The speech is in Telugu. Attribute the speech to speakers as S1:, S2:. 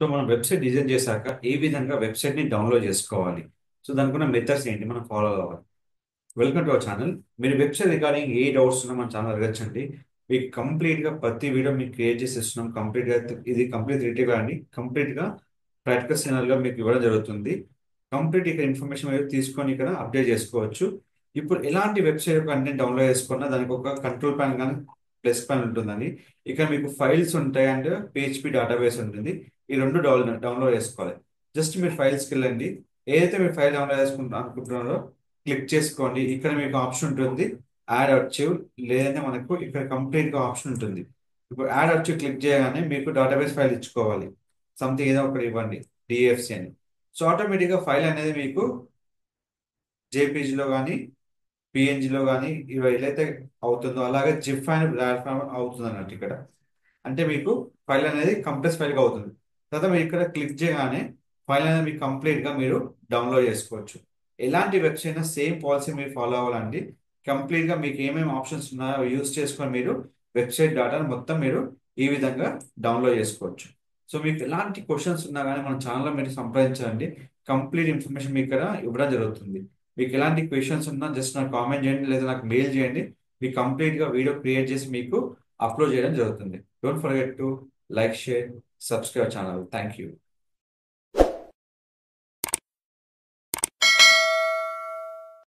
S1: సో మనం వెబ్సైట్ డిజైన్ చేశాక ఏ విధంగా వెబ్సైట్ ని డౌన్లోడ్ చేసుకోవాలి. సో దానికున్న మెథడ్స్ ఏంటి మనం ఫాలో అవ్వాలి. Welcome to our channel. మీరు వెబ్సైట్ రిగార్డింగ్ ఏ డౌట్స్ ఉన్నా మన ఛానల్ అడగచ్చండి. మీకు కంప్లీట్ గా ప్రతి వీడియో మీకు క్రియేట్ చేసి ఇస్తున్నాం. కంప్లీట్ గా ఇది కంప్లీట్ రిలేటివ్ అండి. కంప్లీట్ గా ప్రాక్టికల్ సినారియోలో మీకు ఇవ్వడం జరుగుతుంది. కంప్లీట్ ఇక్కడ ఇన్ఫర్మేషన్ మీరు తీసుకొని ఇక్కడ అప్డేట్ చేసుకోవచ్చు. ఇప్పుడు ఎలాంటి వెబ్సైట్ కంటెంట్ డౌన్లోడ్ చేసుకున్నా దానికి ఒక కంట్రోల్ ప్యాన్ కానీ ప్లస్ ప్యాన్ ఉంటుందని. ఇక్కడ మీకు ఫైల్స్ ఉంటాయి అండ్ పిహెచ్పి డేటాబేస్ ఉంటుంది. ఈ రెండు డౌన్లోడ్ చేసుకోవాలి. జస్ట్ మీరు ఫైల్స్కి వెళ్ళండి. ఏదైతే మీరు ఫైల్ డౌన్లోడ్ చేసుకుంటా అనుకుంటున్నారో క్లిక్ చేసుకోండి. ఇక్కడ మీకు ఆప్షన్ ఉంటుంది యాడ్ అర్చివ్, లేదంటే మనకు ఇక్కడ కంప్లీట్ గా ఆప్షన్ ఉంటుంది. ఇప్పుడు యాడ్ అర్చివ్ క్లిక్ చేయగానే మీకు డేటాబేస్ ఫైల్ ఇచ్చుకోవాలి. సంథింగ్ ఏదో ఒకటి ఇవ్వండి, డిఎఫ్సి అని. సో ఆటోమేటిక్ గా ఫైల్ అనేది మీకు జేపీజీలో కానీ పిఎన్జిలో కానీ ఇవి ఏదైతే అవుతుందో అలాగే జిప్ అండ్ ప్లాట్ఫామ్ అవుతుంది అన్నట్టు ఇక్కడ. అంటే మీకు ఫైల్ అనేది కంప్రెస్ ఫైల్ గా అవుతుంది. తర్వాత మీరు ఇక్కడ క్లిక్ చేయగానే ఫైల్ అనేది మీకు కంప్లీట్ గా మీరు డౌన్లోడ్ చేసుకోవచ్చు. ఎలాంటి వెబ్సైట్ అయినా సేమ్ పాలసీ మీరు ఫాలో అవ్వాలండి. కంప్లీట్ గా మీకు ఏమేమి ఆప్షన్స్ ఉన్నాయో యూస్ చేసుకొని మీరు వెబ్సైట్ డేటాను మొత్తం మీరు ఈ విధంగా డౌన్లోడ్ చేసుకోవచ్చు. సో మీకు ఎలాంటి క్వశ్చన్స్ ఉన్నా కానీ మన ఛానల్లో మీరు సంప్రదించండి. కంప్లీట్ ఇన్ఫర్మేషన్ మీకు ఇక్కడ ఇవ్వడం జరుగుతుంది. మీకు ఎలాంటి క్వశ్చన్స్ ఉన్నా జస్ట్ నాకు కామెంట్ చేయండి లేదా నాకు మెయిల్ చేయండి. మీకు కంప్లీట్ గా వీడియో క్రియేట్ చేసి మీకు అప్లోడ్ చేయడం జరుగుతుంది. Don't forget to like, share, subscribe channel. Thank you.